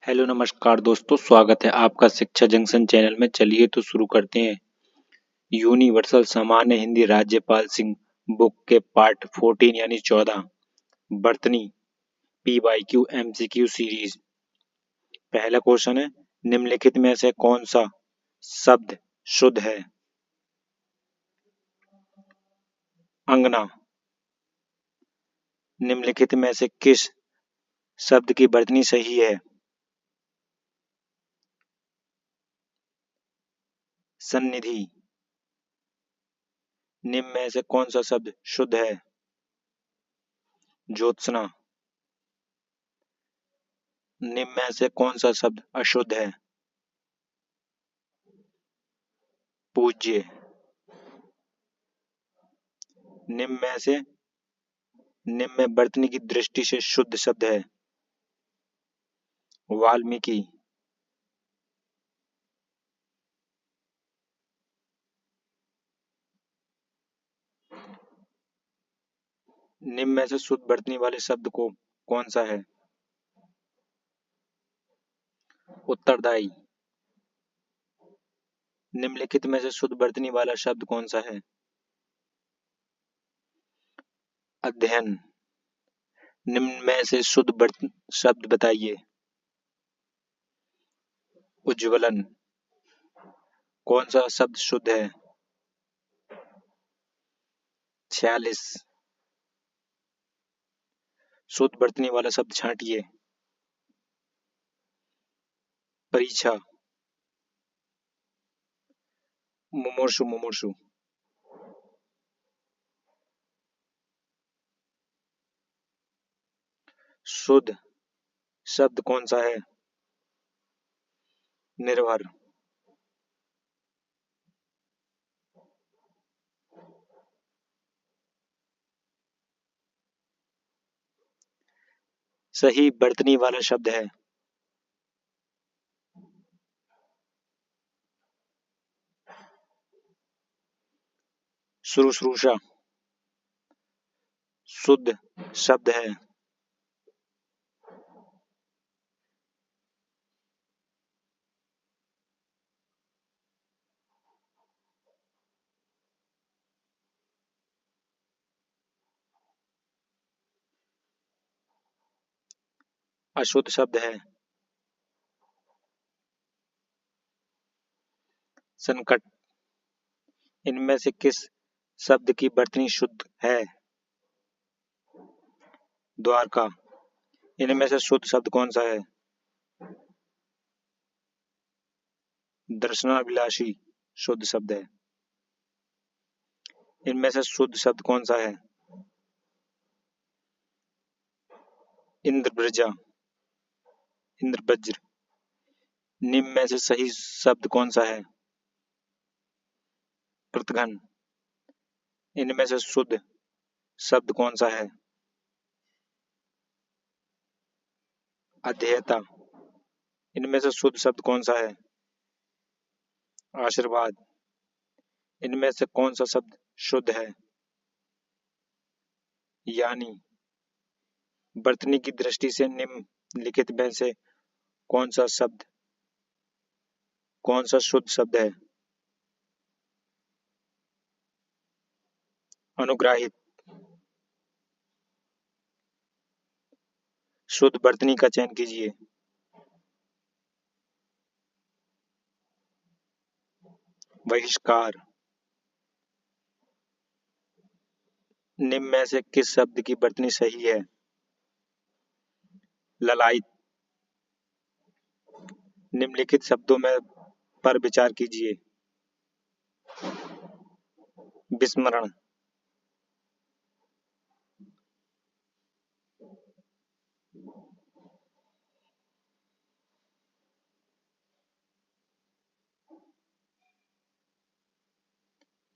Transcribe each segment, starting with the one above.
Hello नमस्कार दोस्तों, स्वागत है आपका शिक्षा जंक्शन चैनल में। चलिए तो शुरू करते हैं। यूनिवर्सल सामान्य हिंदी राज्यपाल सिंह बुक के पार्ट 14 यानी 14 बर्तनी PYQ MCQ सीरीज। पहला क्वेश्चन है, निम्नलिखित में से कौन सा शब्द शुद्ध है? अंगना। निम्नलिखित में से किस शब्द की बर्तनी सही है? सन्निधि। निम्न में से कौन सा शब्द शुद्ध है? ज्योत्सना। निम्न में से कौन सा शब्द अशुद्ध है? पूज्य। निम्न में से निम्न में बर्तनी की दृष्टि से शुद्ध शब्द है? वाल्मीकि। निम्न में से शुद्ध बर्तनी वाले शब्द को कौन सा है? उत्तरदायी। निम्नलिखित में से शुद्ध बर्तनी वाला शब्द कौन सा है? अध्ययन। निम्न में से शुद्ध बर्तन शब्द बताइए। उज्ज्वलन। कौन सा शब्द शुद्ध है? 46। शुद्ध बर्तनी वाला शब्द छांटिए। परीक्षा। मुमूर्षु मुमूर्षु। शुद्ध शब्द कौन सा है? निर्भर। सही बर्तनी वाला शब्द है? शुश्रूषा। शुद्ध शब्द है? अशुद्ध शब्द है? संकट। इनमें से किस शब्द की बर्तनी शुद्ध है? द्वारका। इनमें से शुद्ध शब्द कौन सा है? दर्शनाभिलाषी शुद्ध शब्द है। इनमें से शुद्ध शब्द कौन सा है? इंद्रवज्र। इंद्रवज्र। निम्न में से सही शब्द कौन सा है? पृथघन। इनमें से शुद्ध शब्द कौन सा है? अध्येता। इनमें से शुद्ध शब्द कौन सा है? आशीर्वाद। इनमें से कौन सा शब्द शुद्ध है? यानी। बर्तनी की दृष्टि से निम्नलिखित में से कौन सा शब्द कौन सा शुद्ध शब्द है? अनुग्राहित। शुद्ध बर्तनी का चयन कीजिए। बहिष्कार। निम्न में से किस शब्द की बर्तनी सही है? ललायत। निम्नलिखित शब्दों में पर विचार कीजिए। विस्मरण।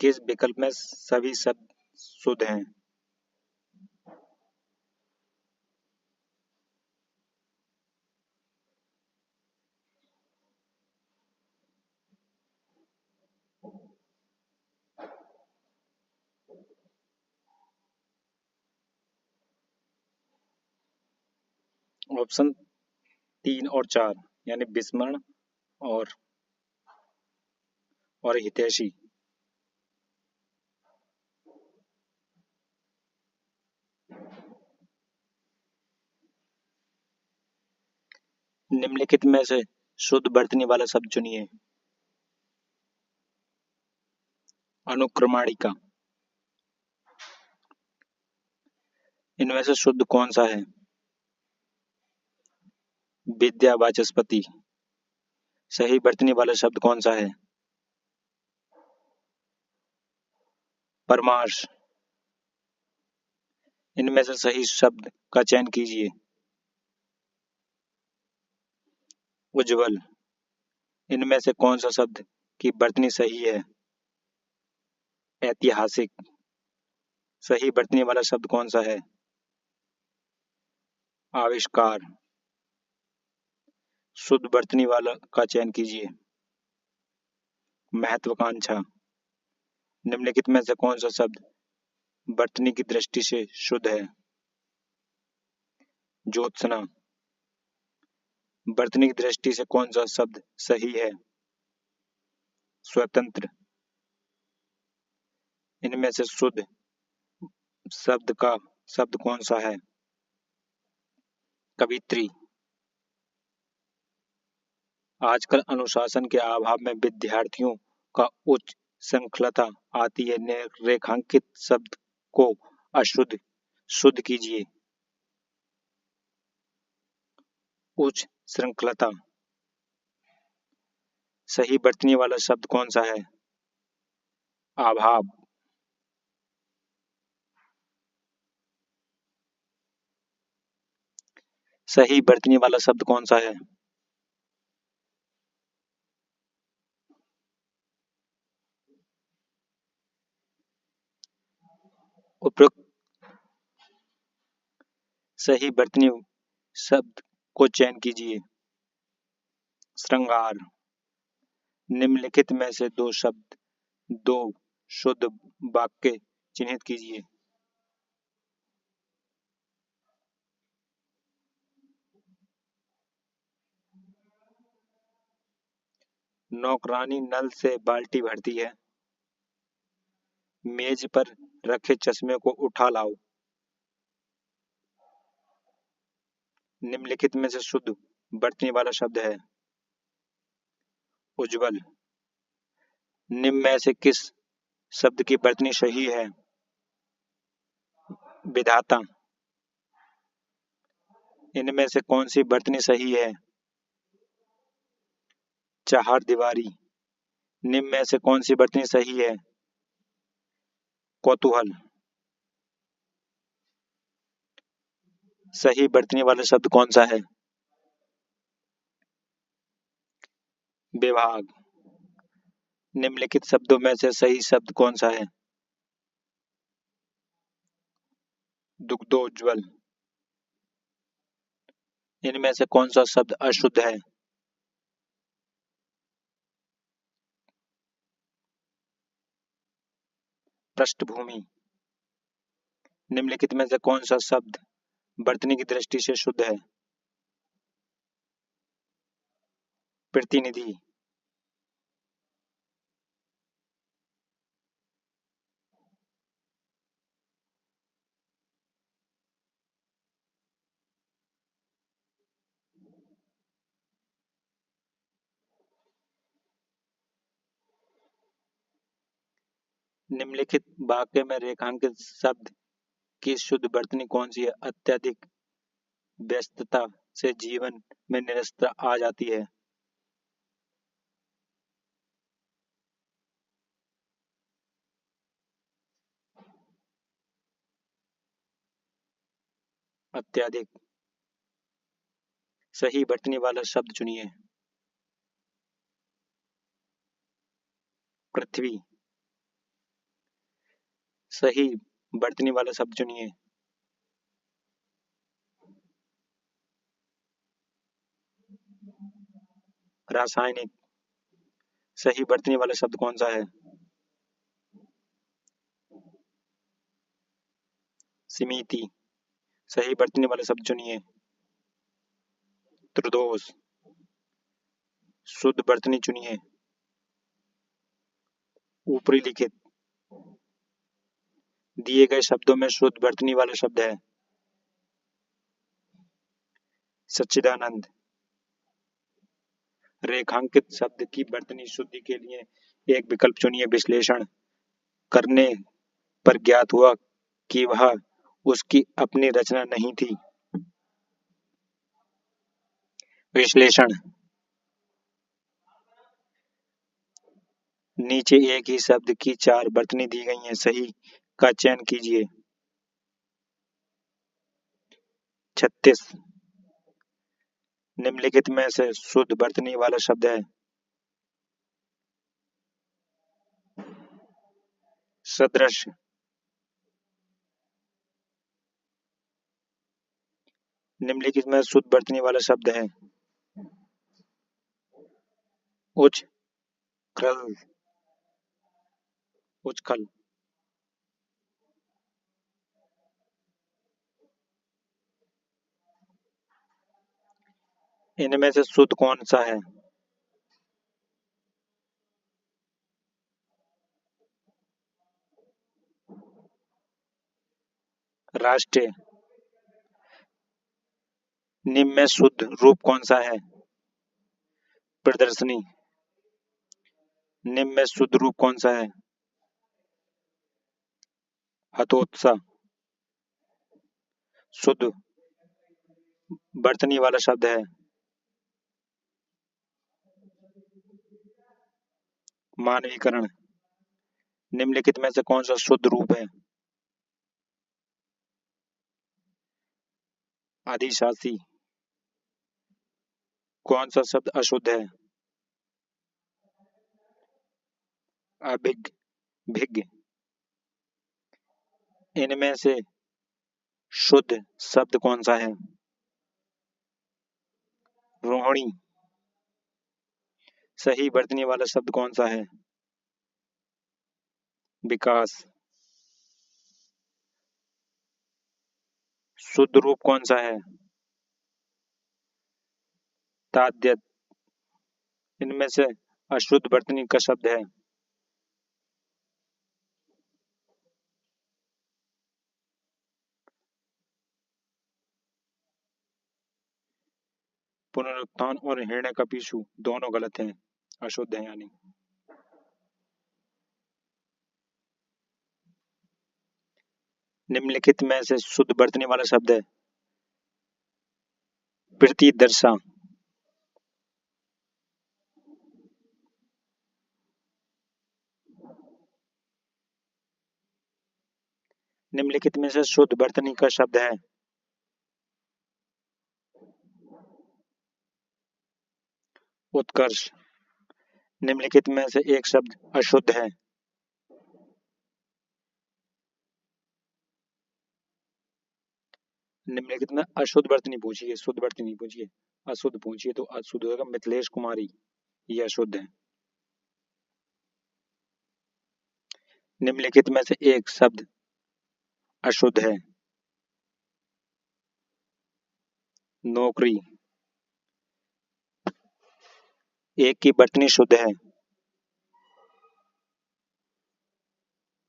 किस विकल्प में सभी शब्द शुद्ध हैं? ऑप्शन 3 और 4 यानी विस्मरण और हितैषी। निम्नलिखित में से शुद्ध वर्तनी वाला शब्द चुनिए। अनुक्रमणिका। इनमें से शुद्ध कौन सा है? विद्या वाचस्पति। सही वर्तनी वाला शब्द कौन सा है? परमार्श। इनमें से सही शब्द का चयन कीजिए। उज्ज्वल। इनमें से कौन सा शब्द की वर्तनी सही है? ऐतिहासिक। सही वर्तनी वाला शब्द कौन सा है? आविष्कार। शुद्ध वर्तनी वाला का चयन कीजिए। महत्वाकांक्षा। निम्नलिखित में से कौन सा शब्द वर्तनी की दृष्टि से शुद्ध है? ज्योत्सना। वर्तनी की दृष्टि से कौन सा शब्द सही है? स्वतंत्र। इनमें से शुद्ध शब्द कौन सा है? कवित्री। आजकल अनुशासन के अभाव में विद्यार्थियों का उच्च श्रृंखलता आती है। रेखांकित शब्द को अशुद्ध शुद्ध कीजिए। उच्च श्रृंखलता। सही वर्तनी वाला शब्द कौन सा है? अभाव। सही वर्तनी वाला शब्द कौन सा है? उपयुक्त। सही वर्तनी शब्द को चयन कीजिए। श्रृंगार। निम्नलिखित में से दो शुद्ध वाक्य चिन्हित कीजिए। नौकरानी नल से बाल्टी भरती है। मेज पर रखे चश्मे को उठा लाओ। निम्नलिखित में से शुद्ध वर्तनी वाला शब्द है? उज्ज्वल। निम्न में से किस शब्द की वर्तनी सही है? विधाता। इनमें से कौन सी वर्तनी सही है? चार दीवारी। निम्न में से कौन सी वर्तनी सही है? कौतूहल। सही वर्तनी वाला शब्द कौन सा है? विभाग। निम्नलिखित शब्दों में से सही शब्द कौन सा है? दुग्धोज्ज्वल। इनमें से कौन सा शब्द अशुद्ध है? पृष्ठभूमि। निम्नलिखित में से कौन सा शब्द वर्तनी की दृष्टि से शुद्ध है? प्रतिनिधि। निम्नलिखित वाक्य में रेखांकित शब्द की शुद्ध वर्तनी कौन सी है? अत्यधिक व्यस्तता से जीवन में निरस्तता आ जाती है। अत्यधिक। सही वर्तनी वाला शब्द चुनिए। पृथ्वी। सही वर्तनी वाला शब्द चुनिए। रासायनिक। सही वर्तनी वाला शब्द कौन सा है? समिति। सही वर्तनी वाला शब्द चुनिए। त्रिदोष। शुद्ध वर्तनी चुनिए। ऊपरी लिखित दिए गए शब्दों में शुद्ध वर्तनी वाला शब्द है सच्चिदानंद। रेखांकित शब्द की वर्तनी शुद्धि के लिए एक विकल्प चुनिए। विश्लेषण करने पर ज्ञात हुआ कि वह उसकी अपनी रचना नहीं थी। विश्लेषण नीचे एक ही शब्द की 4 वर्तनी दी गई हैं, सही का चयन कीजिए। 36 निम्नलिखित में से शुद्ध वर्तनी वाला शब्द है सदृश। निम्नलिखित में शुद्ध वर्तनी वाला शब्द है उच्च खल। उच्छल। इनमें से शुद्ध कौन सा है? राष्ट्रीय। निम्न में शुद्ध रूप कौन सा है? प्रदर्शनी। निम्न में शुद्ध रूप कौन सा है? हतोत्साह। शुद्ध वर्तनी वाला शब्द है मानवीकरण। निम्नलिखित में से कौन सा शुद्ध रूप है? अधिशासी। कौन सा शब्द अशुद्ध है? अभिज्ञ। भिज्ञ। इनमें से शुद्ध शब्द कौन सा है? रोहिणी। सही वर्तनी वाला शब्द कौन सा है? विकास। शुद्ध रूप कौन सा है? ताद्यत। इनमें से अशुद्ध वर्तनी का शब्द है पुनरुत्थान और हिरण्यकशिपु। दोनों गलत हैं, अशुद्ध है यानी। निम्नलिखित में से शुद्ध वर्तनी वाला शब्द है प्रीतिदर्शा। निम्नलिखित में से शुद्ध वर्तनी का शब्द है उत्कर्ष। निम्नलिखित में से एक शब्द अशुद्ध है निम्नलिखित में अशुद्ध वर्तनी पूछिए, शुद्ध वर्तनी पूछिए। अशुद्ध पूछिए तो अशुद्ध होगा मिथिलेश कुमारी, ये अशुद्ध है। निम्नलिखित में से एक शब्द अशुद्ध है नौकरी। एक की वर्तनी शुद्ध है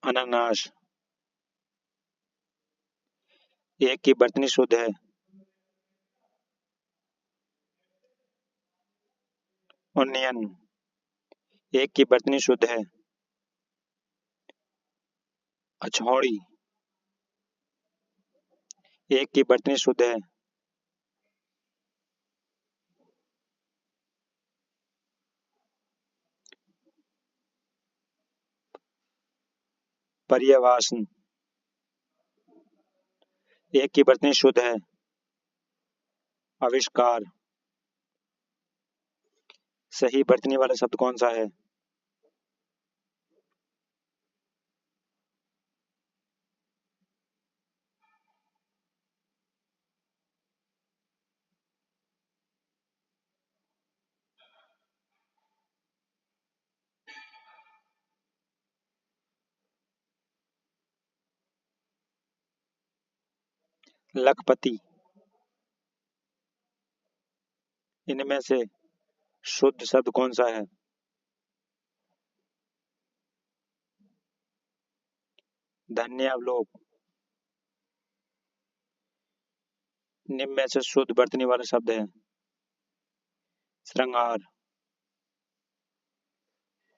अनानास। एक की वर्तनी शुद्ध है ओनियन। एक की वर्तनी शुद्ध है अछौड़ी। एक की वर्तनी शुद्ध है पर्यवसान। एक की वर्तनी शुद्ध है आविष्कार। सही वर्तनी वाला शब्द कौन सा है? लखपति। इनमें से शुद्ध शब्द कौन सा है? धन्य अवलोक। निम्न में से शुद्ध बरतने वाला शब्द है? श्रृंगार।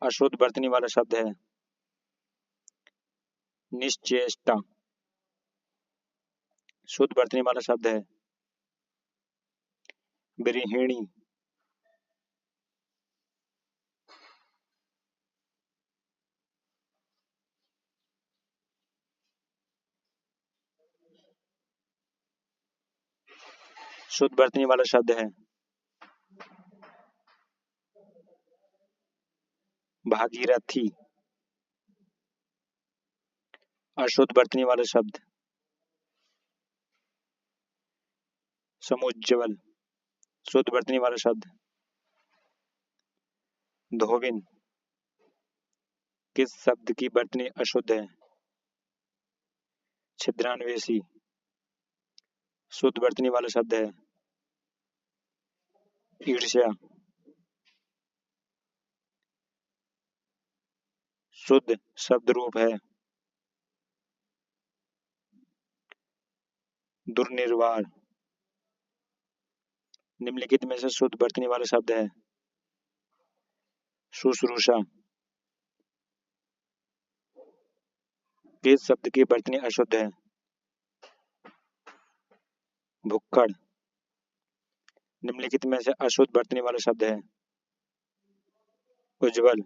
अशुद्ध बरतने वाला शब्द है? निश्चेष्टा। शुद्ध बरतने वाला शब्द है? गृहिणी। शुद्ध बरतने वाला शब्द है? भागीरथी। अशुद्ध बरतने वाला शब्द? समुज्ज्वल। शुद्ध बरतने वाला शब्द? धोबिन। किस शब्द की बरतनी अशुद्ध है? छिद्रान्वेषी। शुद्ध बरतने वाला शब्द है? ईर्ष्या। शुद्ध शब्द रूप है? दुर्निर्वाण। निम्नलिखित में से शुद्ध बरतने वाला शब्द है? शुश्रूषा। किस शब्द की बरतनी अशुद्ध है? भुक्कड़। निम्नलिखित में से अशुद्ध बरतने वाला शब्द है? उज्ज्वल।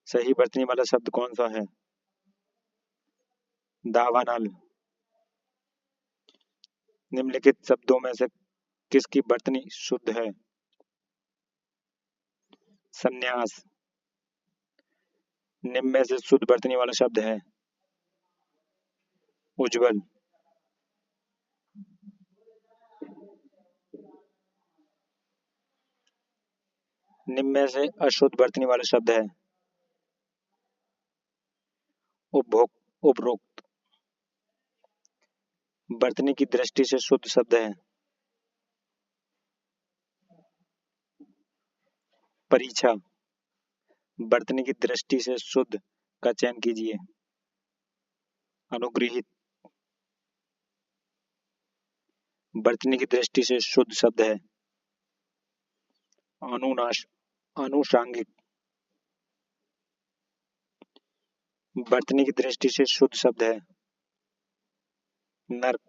सही बरतने वाला शब्द कौन सा है? दावानल। निम्नलिखित शब्दों में से किसकी बरतनी शुद्ध है? संन्यास। निम्न में से शुद्ध बरतने वाला शब्द है? उज्ज्वल। निम्न में से अशुद्ध बरतने वाला शब्द है? उपभोग उपरोक्त। बरतने की दृष्टि से शुद्ध शब्द है? परीक्षा। बरतने की दृष्टि से शुद्ध का चयन कीजिए। अनुग्रहित। बरतने की दृष्टि से शुद्ध शब्द है? अनुनाश अनुषांगिक। बरतने की दृष्टि से शुद्ध शब्द है? नर्क।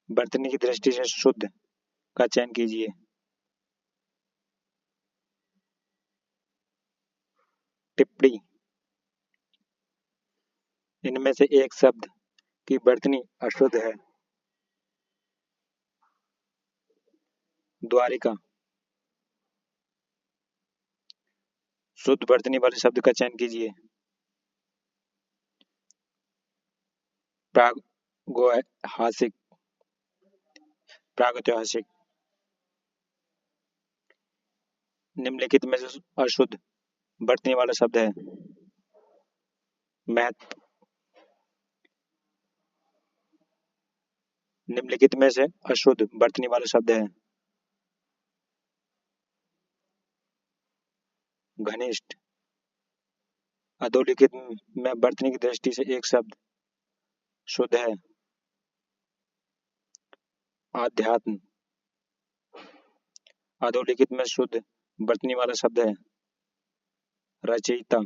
बरतने की दृष्टि से शुद्ध का चयन कीजिए। टिप्पणी। इनमें से एक शब्द की बरतनी अशुद्ध है? द्वारिका। शुद्ध बरतनी वाले शब्द का चयन कीजिए। प्रागैतिहासिक। प्रागैतिहासिक। निम्नलिखित में से अशुद्ध बरतने वाला शब्द है? महत्व। निम्नलिखित में से अशुद्ध बरतने वाला शब्द है? घनिष्ठ। अधोलिखित में बरतने की दृष्टि से एक शब्द शुद्ध है? आध्यात्म। अधोलिखित में शुद्ध बरतने वाला शब्द है? रचयिता।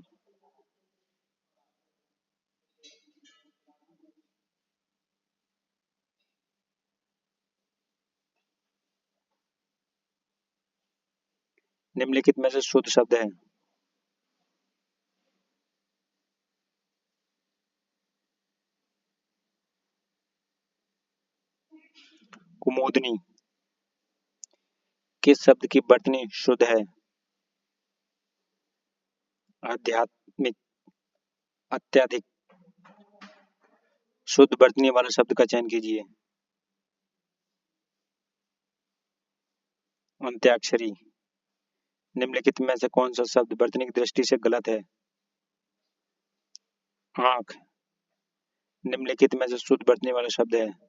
निम्नलिखित में से शुद्ध शब्द है? कुमुदनी। किस शब्द की बरतनी शुद्ध है? आध्यात्मिक। अत्यधिक। शुद्ध बरतनी वाला शब्द का चयन कीजिए। अंत्याक्षरी। निम्नलिखित में से कौन सा शब्द बरतनी की दृष्टि से गलत है? आंख। निम्नलिखित में से शुद्ध बरतनी वाला शब्द है?